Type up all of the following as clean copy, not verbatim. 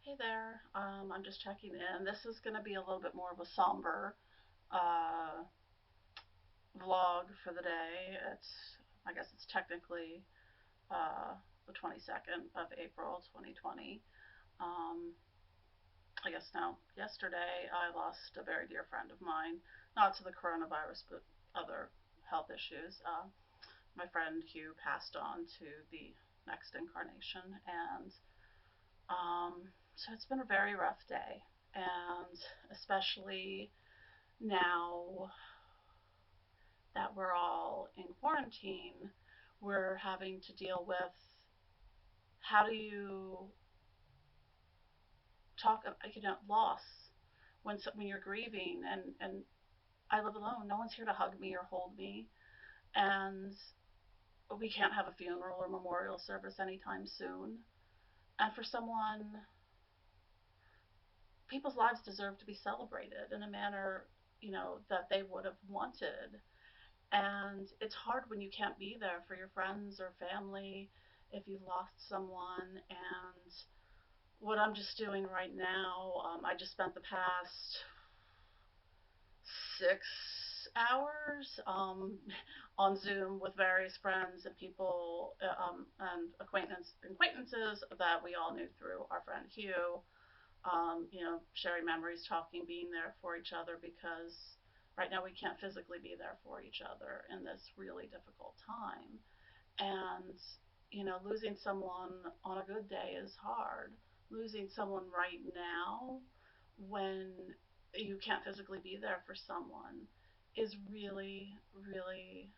Hey there. I'm just checking in. This is going to be a little bit more of a somber uh, vlog for the day. I guess it's technically the 22nd of April, 2020. Um, I guess now, yesterday, I lost a very dear friend of mine, not to the coronavirus, but other health issues. My friend Hugh passed on to the next incarnation, and so it's been a very rough day, and especially now that we're all in quarantine, we're having to deal with how do you talk about, loss when you're grieving, and I live alone. No one's here to hug me or hold me, and we can't have a funeral or memorial service anytime soon. And for someone, people's lives deserve to be celebrated in a manner, that they would have wanted. And it's hard when you can't be there for your friends or family if you've lost someone. And what I'm just doing right now, I just spent the past 6 hours on Zoom with various friends and people and acquaintances that we all knew through our friend Hugh. Sharing memories, talking, being there for each other, because right now we can't physically be there for each other in this really difficult time. And, losing someone on a good day is hard. Losing someone right now when you can't physically be there for someone is really, really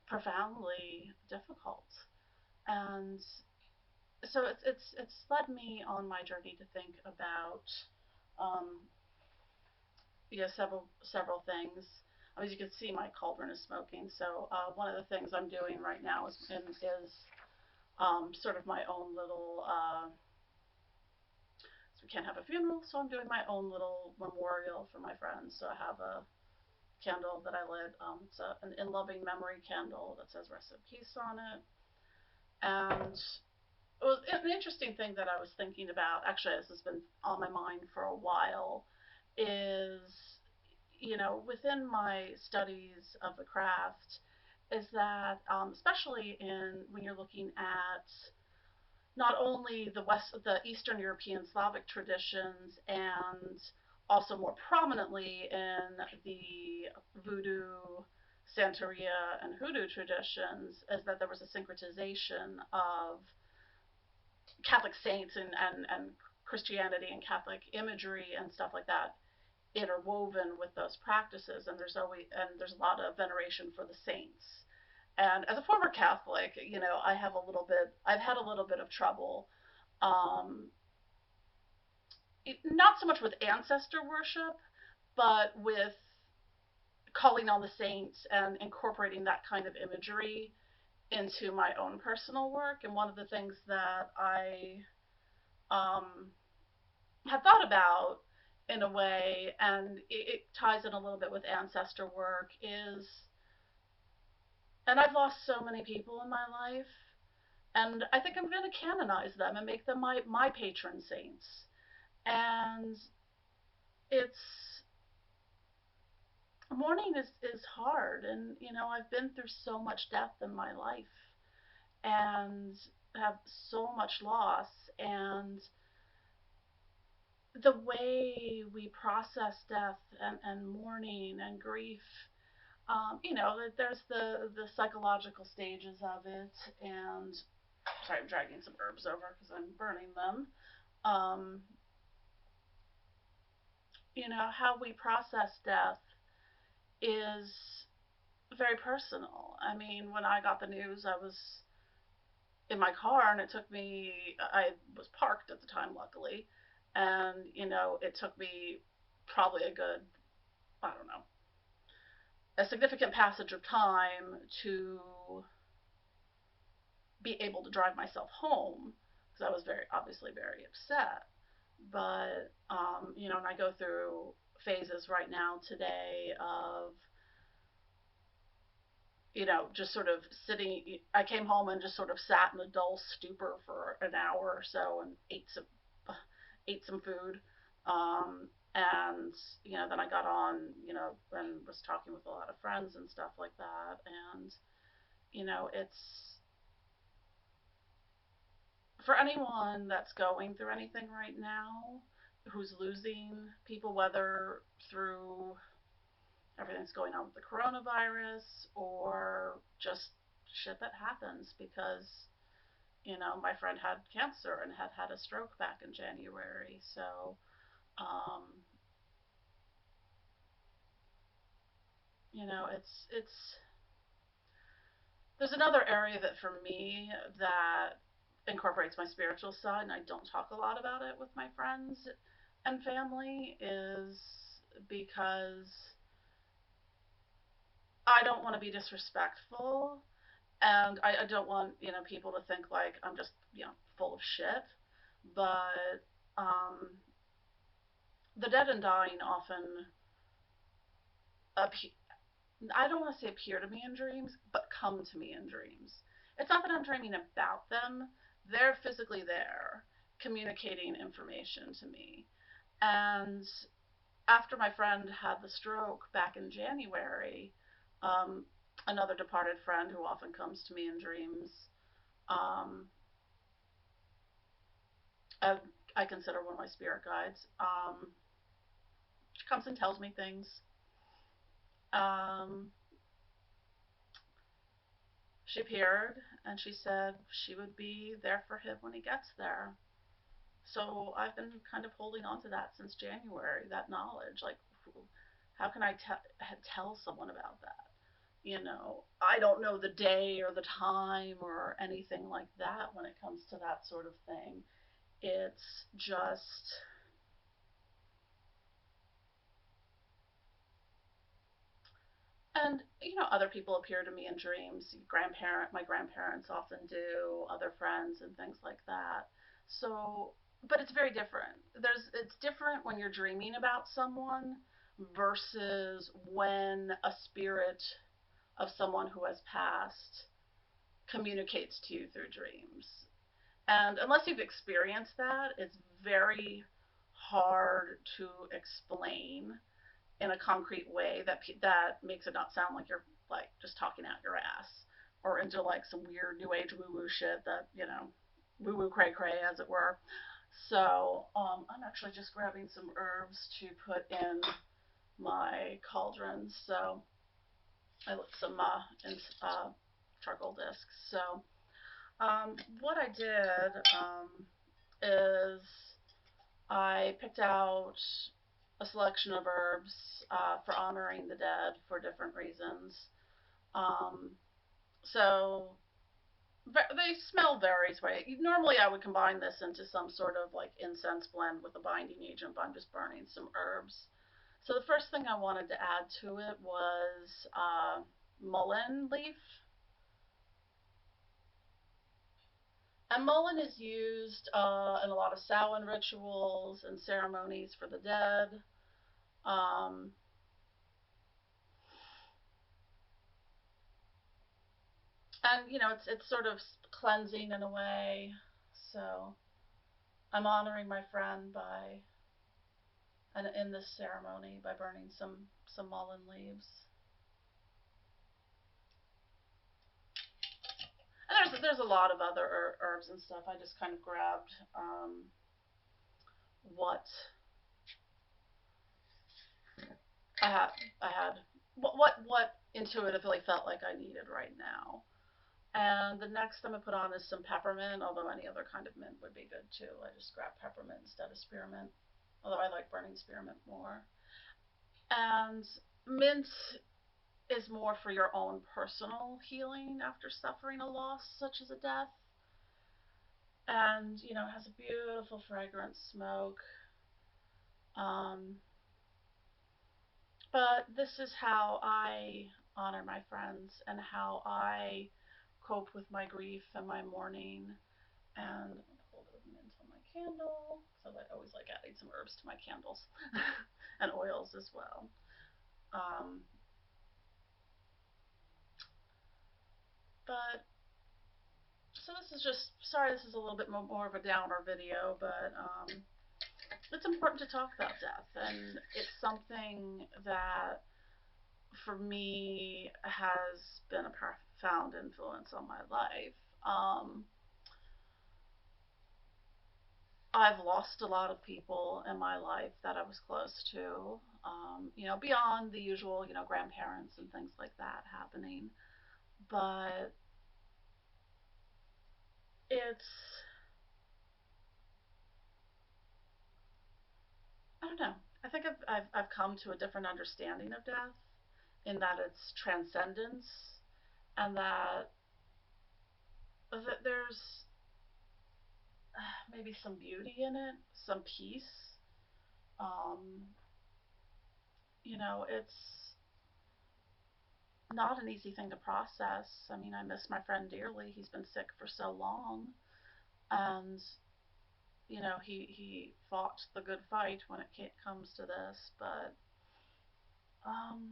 profoundly difficult. And so it's led me on my journey to think about um, several things. As you can see, my cauldron is smoking. So one of the things I'm doing right now is sort of my own little. So we can't have a funeral, so I'm doing my own little memorial for my friends. So I have a candle that I lit. It's an in loving memory candle that says "Rest in Peace" on it. And well, an interesting thing that I was thinking about, actually, this has been on my mind for a while, is, within my studies of the craft, is that, especially when you're looking at not only the Eastern European Slavic traditions, and also more prominently in the Voodoo, Santeria, and Hoodoo traditions, is that there was a syncretization of Catholic saints and Christianity and Catholic imagery and stuff like that interwoven with those practices. And there's a lot of veneration for the saints. And as a former Catholic, I've had a little bit of trouble, um, not so much with ancestor worship, but with calling on the saints and incorporating that kind of imagery into my own personal work. And one of the things that I um, have thought about in a way, and it ties in a little bit with ancestor work, is, and I've lost so many people in my life, and I think I'm going to canonize them and make them my patron saints. And it's mourning is hard, and I've been through so much death in my life and have so much loss, and the way we process death and mourning and grief, there's the psychological stages of it. And sorry, I'm dragging some herbs over because I'm burning them. um, how we process death is very personal. I mean, when I got the news, I was in my car, and I was parked at the time, luckily, and it took me probably I don't know, a significant passage of time to be able to drive myself home, because I was obviously very upset. But and I go through phases right now today of just sort of sitting. I came home and just sort of sat in a dull stupor for an hour or so and ate some food. And then I got on, and was talking with a lot of friends and stuff like that. And it's for anyone that's going through anything right now, who's losing people, whether through everything that's going on with the coronavirus or just shit that happens, because my friend had cancer and had a stroke back in January. So um, it's there's another area that for me that incorporates my spiritual side, and I don't talk a lot about it with my friends and family, is because I don't want to be disrespectful, and I don't want people to think like I'm just full of shit. But um, the dead and dying often appear. I don't want to say appear to me in dreams, but come to me in dreams. It's not that I'm dreaming about them; they're physically there, communicating information to me. And after my friend had the stroke back in January, um, another departed friend who often comes to me in dreams, um, I, I consider one of my spirit guides. She comes and tells me things. Um, she appeared and she said she would be there for him when he gets there. So I've been kind of holding on to that since January, that knowledge. Like, how can I tell someone about that? I don't know the day or the time or anything like that when it comes to that sort of thing. It's just, and other people appear to me in dreams. My grandparents often do, other friends and things like that. So, but it's very different. It's different when you're dreaming about someone versus when a spirit of someone who has passed communicates to you through dreams. And unless you've experienced that, it's very hard to explain in a concrete way that makes it not sound like you're like just talking out your ass or into like some weird new age woo woo shit that woo woo cray cray, as it were. So I'm actually just grabbing some herbs to put in my cauldron. So I lit some in, charcoal discs. So what I did is I picked out a selection of herbs for honoring the dead for different reasons. Um, so they smell varies, right? Normally, I would combine this into some sort of like incense blend with a binding agent, but I'm just burning some herbs. So the first thing I wanted to add to it was mullein leaf. And mullein is used in a lot of Samhain rituals and ceremonies for the dead. Um, and it's sort of cleansing in a way. So I'm honoring my friend by and in this ceremony by burning some mullein leaves. And there's a lot of other herbs and stuff. I just kind of grabbed what I had. I had what intuitively felt like I needed right now. And the next I'm gonna put on is some peppermint, although any other kind of mint would be good too. I just grabbed peppermint instead of spearmint, although I like burning spearmint more. And mint is more for your own personal healing after suffering a loss such as a death. And it has a beautiful fragrant smoke. Um, but this is how I honor my friends and how I cope with my grief and my mourning. And I'm gonna put a little bit of mint on my candle, so I always like adding some herbs to my candles and oils as well. Um, But so this is just sorry. This is a little bit more of a downer video, but it's important to talk about death, and it's something that for me has been a profound influence on my life. Um, I've lost a lot of people in my life that I was close to, beyond the usual, grandparents and things like that happening. But it's, I don't know. I think I've come to a different understanding of death in that it's transcendence and that there's maybe some beauty in it, some peace. Um, it's not an easy thing to process. I mean, I miss my friend dearly. He's been sick for so long, and he fought the good fight when it comes to this. But um,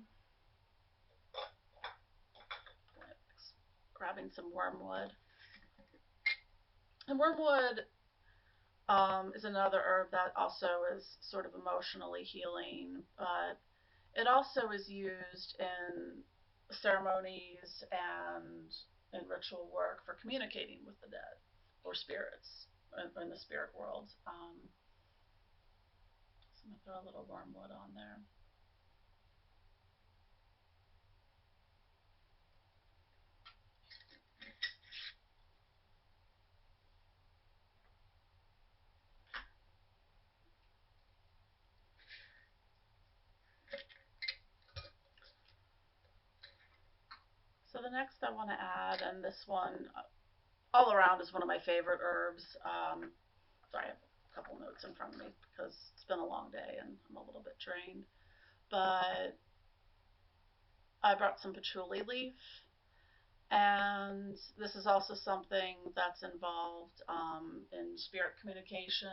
grabbing some wormwood, and wormwood is another herb that also is sort of emotionally healing, but it also is used in ceremonies and in ritual work for communicating with the dead or spirits in the spirit world. So I'm going to throw a little wormwood on there. So the next I want to add, and this one all around is one of my favorite herbs. Sorry, I have a couple notes in front of me because it's been a long day and I'm a little bit drained. But I brought some patchouli leaf, and this is also something that's involved in spirit communication,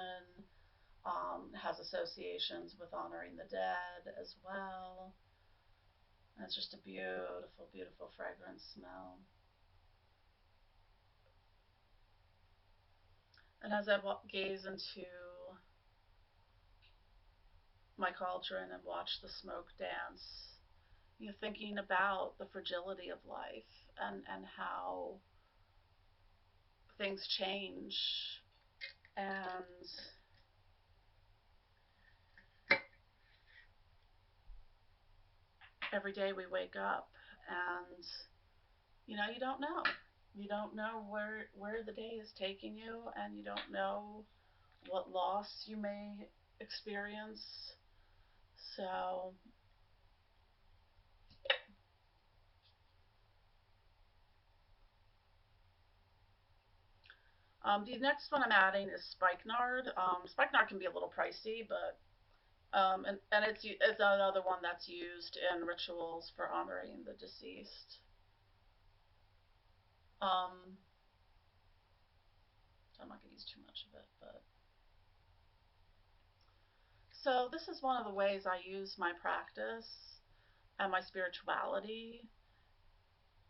has associations with honoring the dead as well. And it's just a beautiful, beautiful fragrance smell. And as I gaze into my cauldron and watch the smoke dance, thinking about the fragility of life and how things change, and every day we wake up and you don't know. You don't know where the day is taking you, and you don't know what loss you may experience. So, the next one I'm adding is spikenard. Spikenard can be a little pricey, but and it's another one that's used in rituals for honoring the deceased. Um, so I'm not going to use too much of it, but so this is one of the ways I use my practice and my spirituality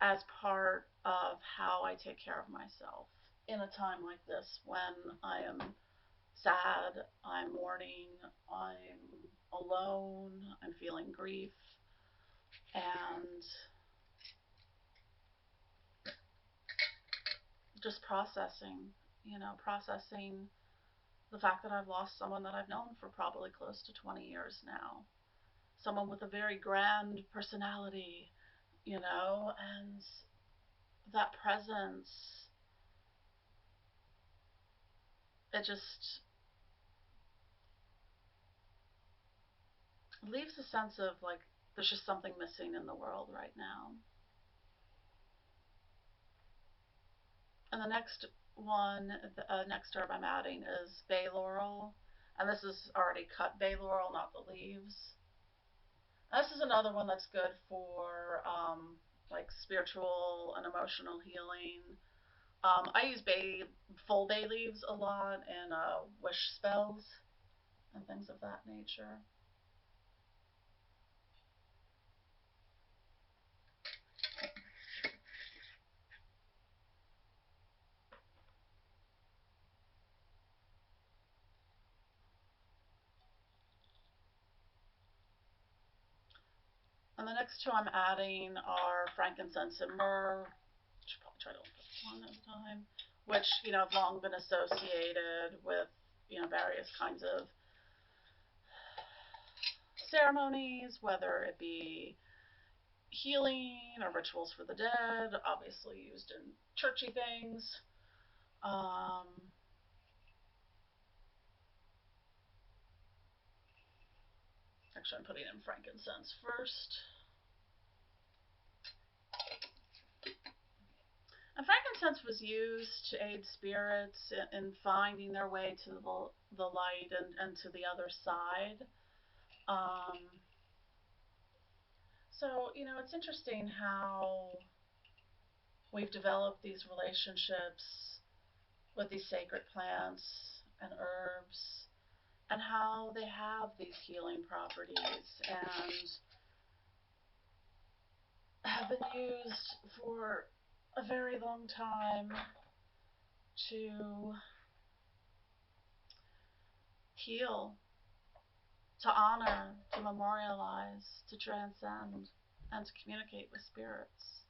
as part of how I take care of myself in a time like this when I am sad, I'm mourning, I'm alone, I'm feeling grief, and just processing the fact that I've lost someone that I've known for probably close to 20 years now. Someone with a very grand personality, and that presence, it just leaves a sense of like there's just something missing in the world right now. And the next herb I'm adding is bay laurel, and this is already cut bay laurel, not the leaves. And this is another one that's good for like spiritual and emotional healing. I use full bay leaves a lot in wish spells and things of that nature. And the next two I'm adding are frankincense and myrrh. Should probably try to put one at a time. Which have long been associated with various kinds of ceremonies, whether it be healing or rituals for the dead, obviously used in churchy things. Um, Actually, I'm putting in frankincense first. And frankincense was used to aid spirits in finding their way to the light and to the other side. Um, it's interesting how we've developed these relationships with these sacred plants and herbs and how they have these healing properties and have been used for a very long time to heal, to honor, to memorialize, to transcend, and to communicate with spirits.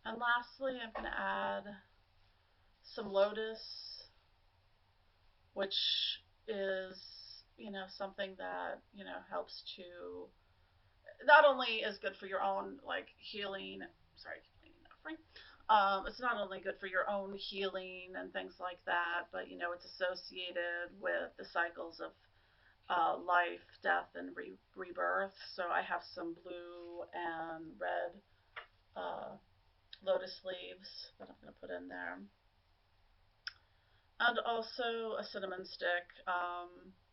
And lastly, I'm going to add some lotus, which is, something that, helps to not only is good for your own like healing. Sorry, I keep cleaning that frame. It's not only good for your own healing and things like that, but it's associated with the cycles of life, death, and rebirth. So I have some blue and red uh, lotus leaves that I'm going to put in there. And also a cinnamon stick.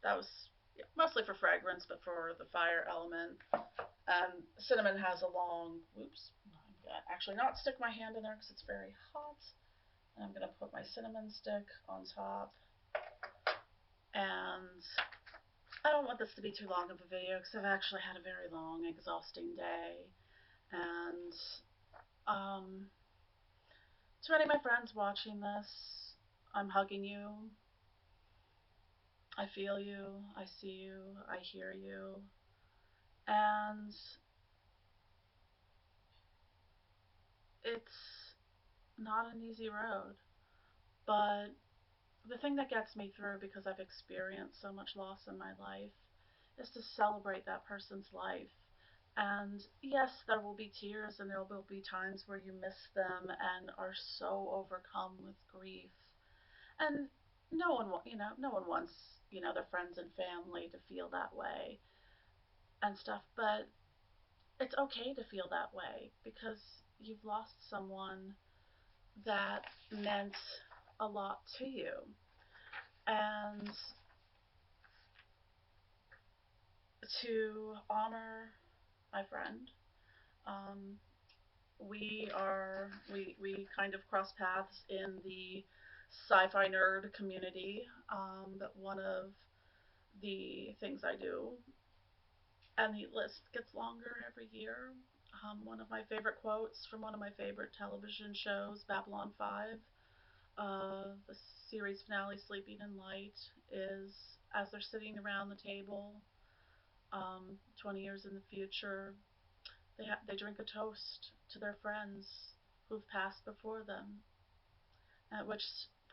That was mostly for fragrance, but for the fire element. Cinnamon has a long, oops, I'm going to actually not stick my hand in there because it's very hot. And I'm going to put my cinnamon stick on top. And I don't want this to be too long of a video because I've actually had a very long, exhausting day. And to any of my friends watching this, I'm hugging you. I feel you. I see you. I hear you. And it's not an easy road, but the thing that gets me through, because I've experienced so much loss in my life, is to celebrate that person's life. And yes, there will be tears and there will be times where you miss them and are so overcome with grief. And no one wants, their friends and family to feel that way and stuff, but it's okay to feel that way because you've lost someone that meant a lot to you. And to honor my friend, um, we kind of cross paths in the sci-fi nerd community. But one of the things I do, and the list gets longer every year. One of my favorite quotes from one of my favorite television shows, Babylon 5, the series finale, Sleeping in Light, is as they're sitting around the table, 20 years in the future, they drink a toast to their friends who've passed before them, at which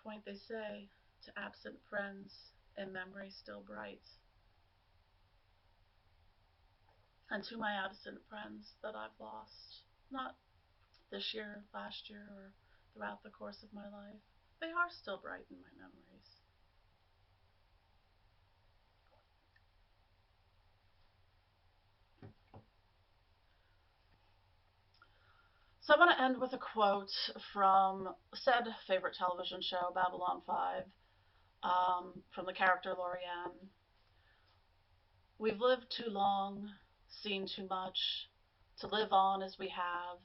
point they say, to absent friends, in memory still bright. And to my absent friends that I've lost, not this year, last year, or throughout the course of my life, they are still bright in my memories. So I want to end with a quote from said favorite television show, Babylon 5, from the character Lorianne. We've lived too long, seen too much. To live on as we have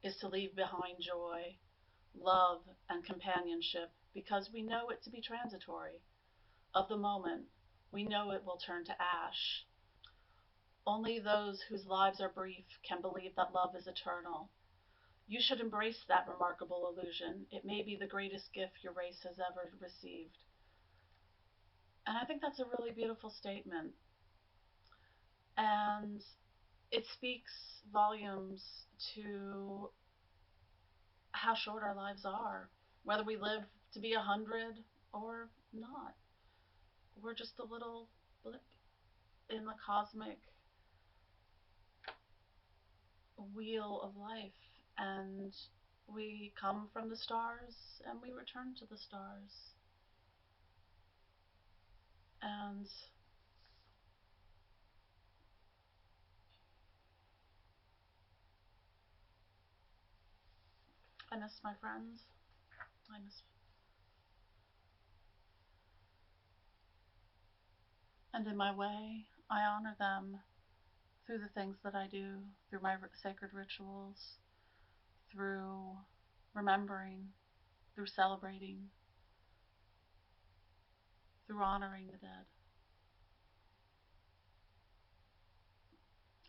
is to leave behind joy, love, and companionship because we know it to be transitory. Of the moment, we know it will turn to ash. Only those whose lives are brief can believe that love is eternal. You should embrace that remarkable illusion. It may be the greatest gift your race has ever received. And I think that's a really beautiful statement. And it speaks volumes to how short our lives are, whether we live to be 100 or not. We're just a little blip in the cosmic wheel of life, and we come from the stars and we return to the stars. And I miss my friends. I miss, and in my way, I honor them through the things that I do, through my sacred rituals, through remembering, through celebrating, through honoring the dead.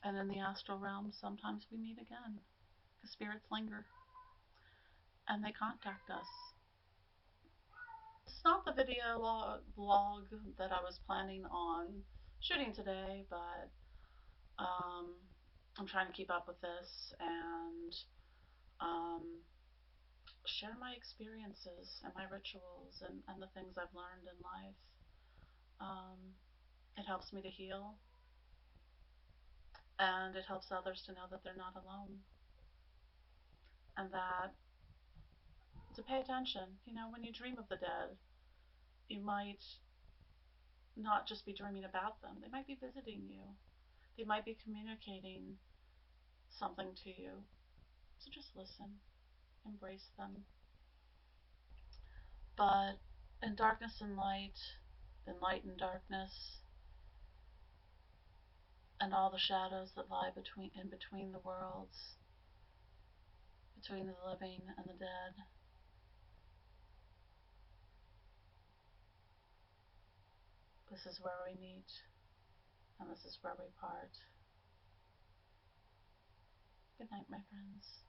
And in the astral realm, sometimes we meet again, because spirits linger and they contact us. It's not the video vlog that I was planning on shooting today, but I'm trying to keep up with this and um, share my experiences and my rituals and the things I've learned in life. Um, it helps me to heal, and it helps others to know that they're not alone, and that to pay attention. You know, when you dream of the dead, you might not just be dreaming about them, they might be visiting you, they might be communicating something to you. So just listen, embrace them. But in darkness and light, in light and darkness, and all the shadows that lie in between the worlds, between the living and the dead, this is where we meet, and this is where we part. Good night, my friends.